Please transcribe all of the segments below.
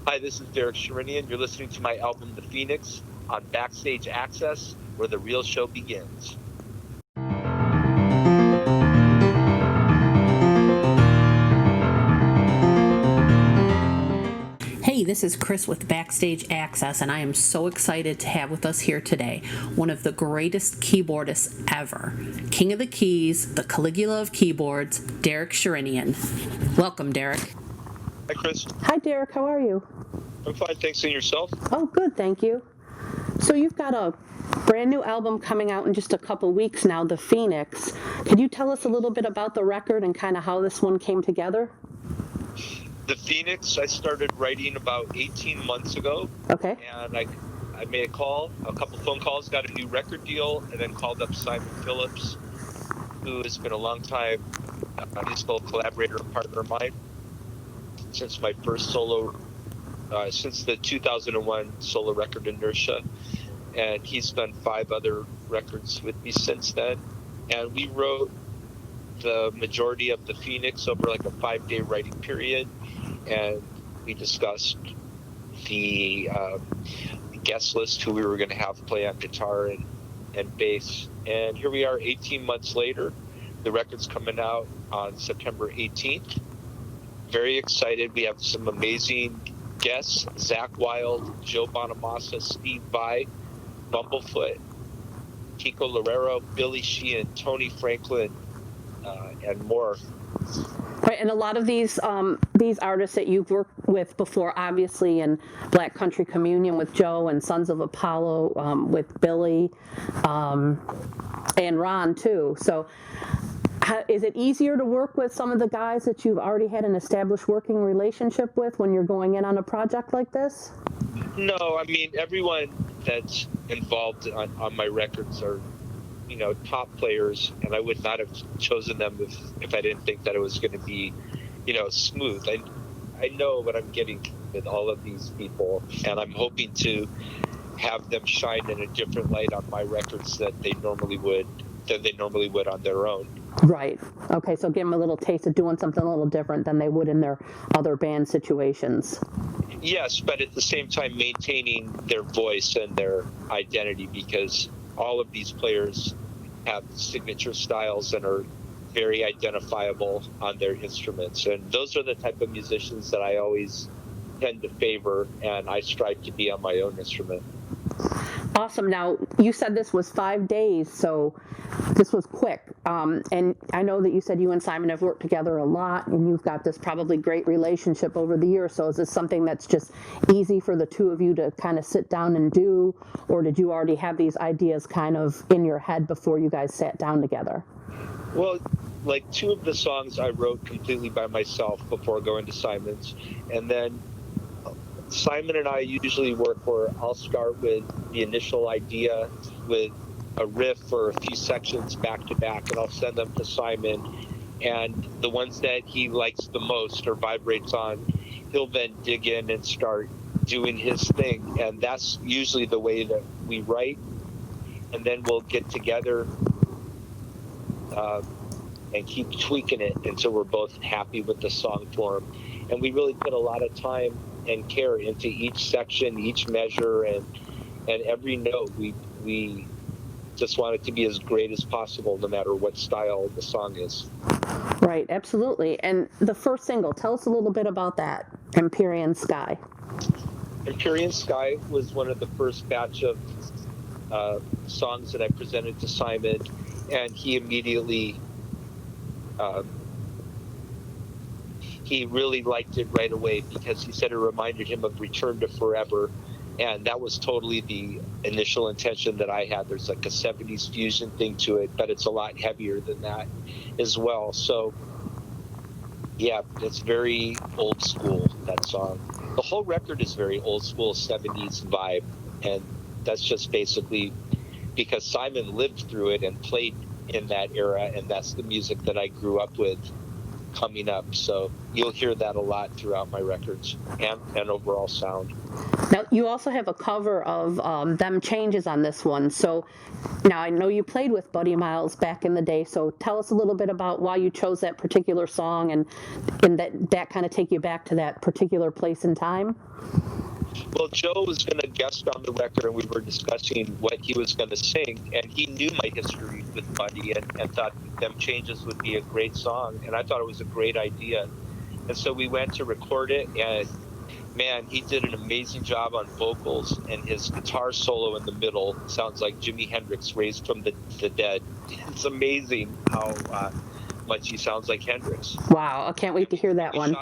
Hi, this is Derek Sherinian. You're listening to my album, The Phoenix, on BackstageAxxess, where the real show begins. Hey, this is Chris with Backstage Access, and I am so excited to have with us here today one of the greatest keyboardists ever, King of the Keys, the Caligula of keyboards, Derek Sherinian. Welcome, Derek. Hi, Chris. Hi, Derek. How are you? I'm fine, thanks. And yourself? Oh, good. Thank you. So you've got a brand new album coming out in just a couple weeks now, The Phoenix. Could you tell us a little bit about the record and kind of how this one came together? The Phoenix, I started writing about 18 months ago. Okay. And I made a couple phone calls, got a new record deal, and then called up Simon Phillips, who has been a long time musical collaborator and partner of mine since my first since the 2001 solo record Inertia. And he's done 5 other records with me since then. And we wrote the majority of The Phoenix over like a 5-day writing period. And we discussed the guest list, who we were going to have play on guitar and bass. And here we are 18 months later. The record's coming out on September 18th. Very excited. We have some amazing guests: Zach Wilde, Joe Bonamassa, Steve Vai, Bumblefoot, Kiko Loureiro, Billy Sheehan, Tony Franklin, and more. Right, and a lot of these artists that you've worked with before, obviously, in Black Country Communion with Joe and Sons of Apollo with Billy and Ron too. So is it easier to work with some of the guys that you've already had an established working relationship with when you're going in on a project like this? No, I mean, everyone that's involved on my records are, top players, and I would not have chosen them if I didn't think that it was going to be, smooth. I know what I'm getting with all of these people, and I'm hoping to have them shine in a different light on my records than they normally would on their own. Right. Okay, so give them a little taste of doing something a little different than they would in their other band situations. Yes, but at the same time maintaining their voice and their identity, because all of these players have signature styles and are very identifiable on their instruments. And those are the type of musicians that I always tend to favor, and I strive to be on my own instrument. Awesome. Now, you said this was 5 days, so this was quick. And I know that you said you and Simon have worked together a lot, and you've got this probably great relationship over the years. So is this something that's just easy for the two of you to kind of sit down and do, or did you already have these ideas kind of in your head before you guys sat down together? Well, like 2 of the songs I wrote completely by myself before going to Simon's, and then Simon and I usually work where I'll start with the initial idea with a riff or a few sections back to back, and I'll send them to Simon. And the ones that he likes the most or vibrates on, he'll then dig in and start doing his thing. And that's usually the way that we write. And then we'll get together and keep tweaking it until we're both happy with the song form. And we really put a lot of time and care into each section, each measure, and every note. We just want it to be as great as possible, no matter what style the song is. Right, absolutely. And the first single, tell us a little bit about that, Empyrean Sky. Empyrean Sky was one of the first batch of songs that I presented to Simon, and he immediately he really liked it right away, because he said it reminded him of Return to Forever, and that was totally the initial intention that I had. There's like a 70s fusion thing to it, but it's a lot heavier than that as well. So yeah, it's very old school, that song. The whole record is very old school 70s vibe, and that's just basically because Simon lived through it and played in that era, and that's the music that I grew up with. coming up. So you'll hear that a lot throughout my records and overall sound. Now, you also have a cover of Them Changes on this one. So now I know you played with Buddy Miles back in the day. So tell us a little bit about why you chose that particular song and that kind of take you back to that particular place and time. Well, Joe was going to guest on the record, and we were discussing what he was going to sing, and he knew my history with Buddy and thought Them Changes would be a great song, and I thought it was a great idea. And so we went to record it, and man, he did an amazing job on vocals, and his guitar solo in the middle sounds like Jimi Hendrix raised from the dead. It's amazing how much he sounds like Hendrix. Wow, I can't wait to hear that one. We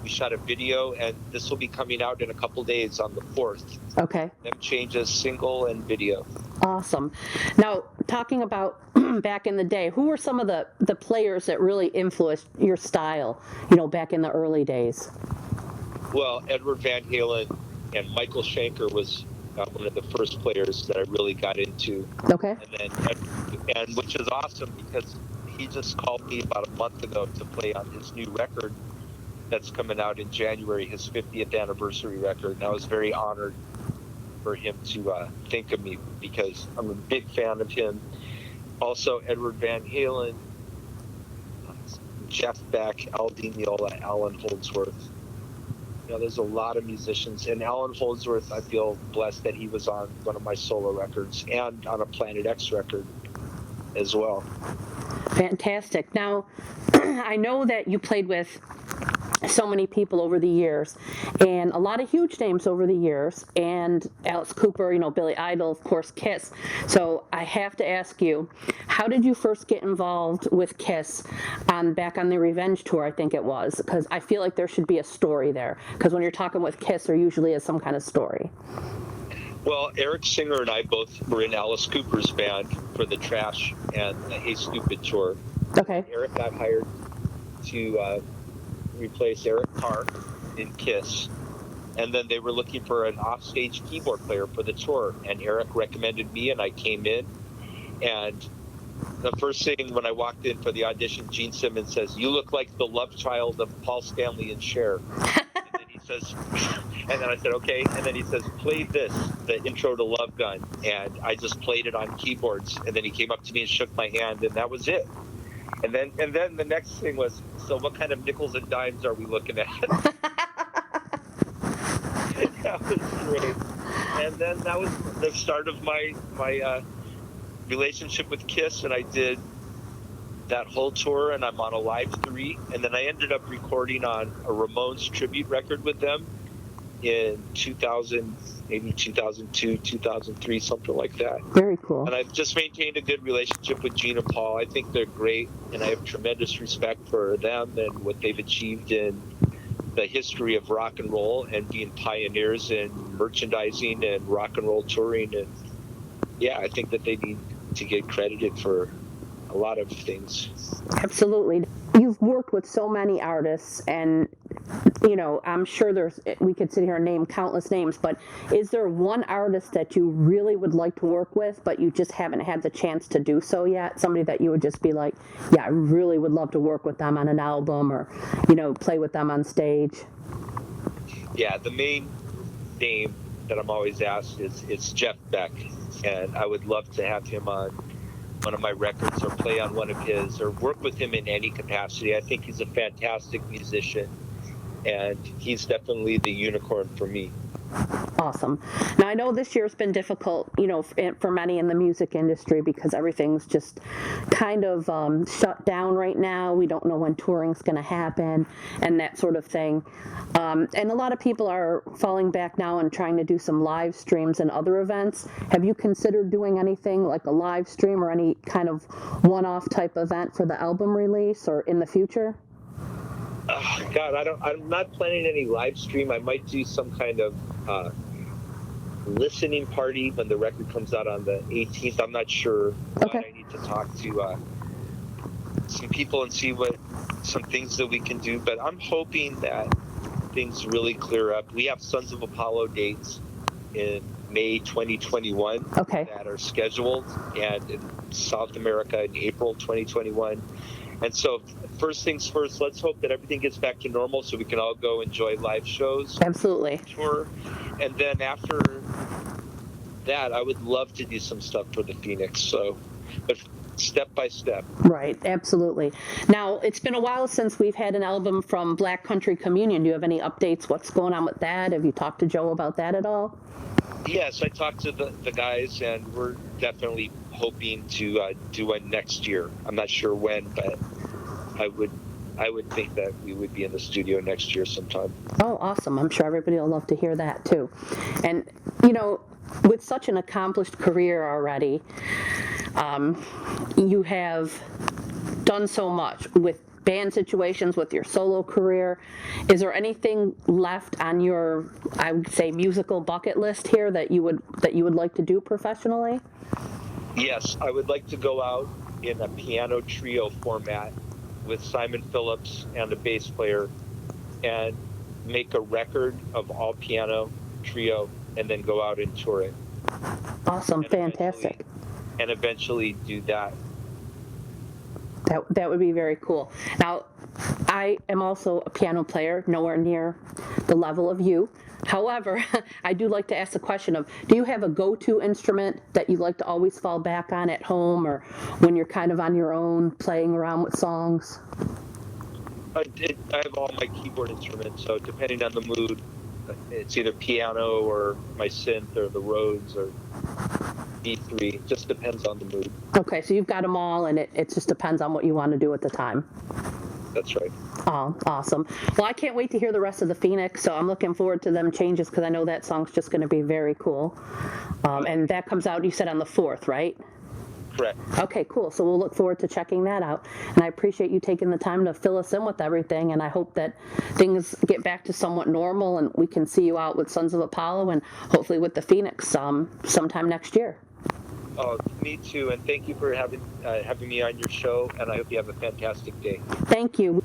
shot a video, and this will be coming out in a couple days on the 4th. Okay. Them Changes single and video. Awesome. Now, talking about back in the day, who were some of the players that really influenced your style, back in the early days? Well, Edward Van Halen and Michael Shanker was one of the first players that I really got into. Okay. And which is awesome because he just called me about a month ago to play on his new record that's coming out in January, his 50th anniversary record. And I was very honored for him to think of me because I'm a big fan of him. Also, Edward Van Halen, Jeff Beck, Al Di Meola, Alan Holdsworth. There's a lot of musicians, and Alan Holdsworth, I feel blessed that he was on one of my solo records and on a Planet X record as well. Fantastic. Now, I know that you played with so many people over the years, and a lot of huge names over the years, and Alice Cooper, Billy Idol, of course, Kiss. So I have to ask you, how did you first get involved with Kiss back on the Revenge tour, I think it was? Because I feel like there should be a story there, because when you're talking with Kiss, there usually is some kind of story. Well, Eric Singer and I both were in Alice Cooper's band for the Trash and the Hey Stupid tour. Okay. Eric got hired to replace Eric Carr in Kiss, and then they were looking for an offstage keyboard player for the tour, and Eric recommended me, and I came in, and the first thing when I walked in for the audition, Gene Simmons says, "You look like the love child of Paul Stanley and Cher." And then he says, and then I said, okay, and then he says, "Play this, the intro to Love Gun," and I just played it on keyboards, and then he came up to me and shook my hand, and that was it. And then the next thing was, "So what kind of nickels and dimes are we looking at?" That was great. And then that was the start of my relationship with Kiss, and I did that whole tour, and I'm on a Live 3, and then I ended up recording on a Ramones tribute record with them in 2000, maybe 2002, 2003, something like that. Very cool. And I've just maintained a good relationship with Gene and Paul. I think they're great, and I have tremendous respect for them and what they've achieved in the history of rock and roll and being pioneers in merchandising and rock and roll touring. And yeah, I think that they need to get credited for a lot of things. Absolutely. You've worked with so many artists, and I'm sure we could sit here and name countless names, but is there one artist that you really would like to work with, but you just haven't had the chance to do so yet? Somebody that you would just be like, yeah, I really would love to work with them on an album, or play with them on stage? Yeah, the main name that I'm always asked is Jeff Beck, and I would love to have him on one of my records or play on one of his or work with him in any capacity. I think he's a fantastic musician, and he's definitely the unicorn for me. Awesome. Now, I know this year's been difficult, for many in the music industry because everything's just kind of shut down right now. We don't know when touring's going to happen and that sort of thing. And a lot of people are falling back now and trying to do some live streams and other events. Have you considered doing anything like a live stream or any kind of one-off type event for the album release or in the future? Oh, God, I'm not planning any live stream. I might do some kind of listening party when the record comes out on the 18th. I'm not sure. Okay. I need to talk to some people and see what some things that we can do. But I'm hoping that things really clear up. We have Sons of Apollo dates in May 2021 okay. that are scheduled, and in South America in April 2021. And so first things first, let's hope that everything gets back to normal so we can all go enjoy live shows. Absolutely. Tour. And then after that, I would love to do some stuff for the Phoenix. So, but step by step. Right, absolutely. Now, it's been a while since we've had an album from Black Country Communion. Do you have any updates? What's going on with that? Have you talked to Joe about that at all? Yes, I talked to the guys, and we're definitely hoping to do one next year. I'm not sure when, but I would think that we would be in the studio next year sometime. Oh, awesome. I'm sure everybody will love to hear that too. And, you know, with such an accomplished career already, you have done so much with band situations, with your solo career. Is there anything left on your, I would say, musical bucket list here that you would like to do professionally? Yes, I would like to go out in a piano trio format with Simon Phillips and a bass player and make a record of all piano trio and then go out and tour it. Awesome, and fantastic. Eventually do that. That would be very cool. Now, I am also a piano player, nowhere near the level of you. However, I do like to ask the question of, do you have a go-to instrument that you like to always fall back on at home or when you're kind of on your own playing around with songs? I have all my keyboard instruments, so depending on the mood, it's either piano or my synth or the Rhodes or E3. It just depends on the mood. Okay, so you've got them all, and it just depends on what you want to do at the time. That's right. Oh, awesome. Well, I can't wait to hear the rest of the Phoenix, so I'm looking forward to them changes because I know that song's just going to be very cool. And that comes out, you said, on the 4th, right? Correct. Okay, cool. So we'll look forward to checking that out. And I appreciate you taking the time to fill us in with everything. And I hope that things get back to somewhat normal and we can see you out with Sons of Apollo and hopefully with the Phoenix sometime next year. Oh, me too. And thank you for having me on your show. And I hope you have a fantastic day. Thank you.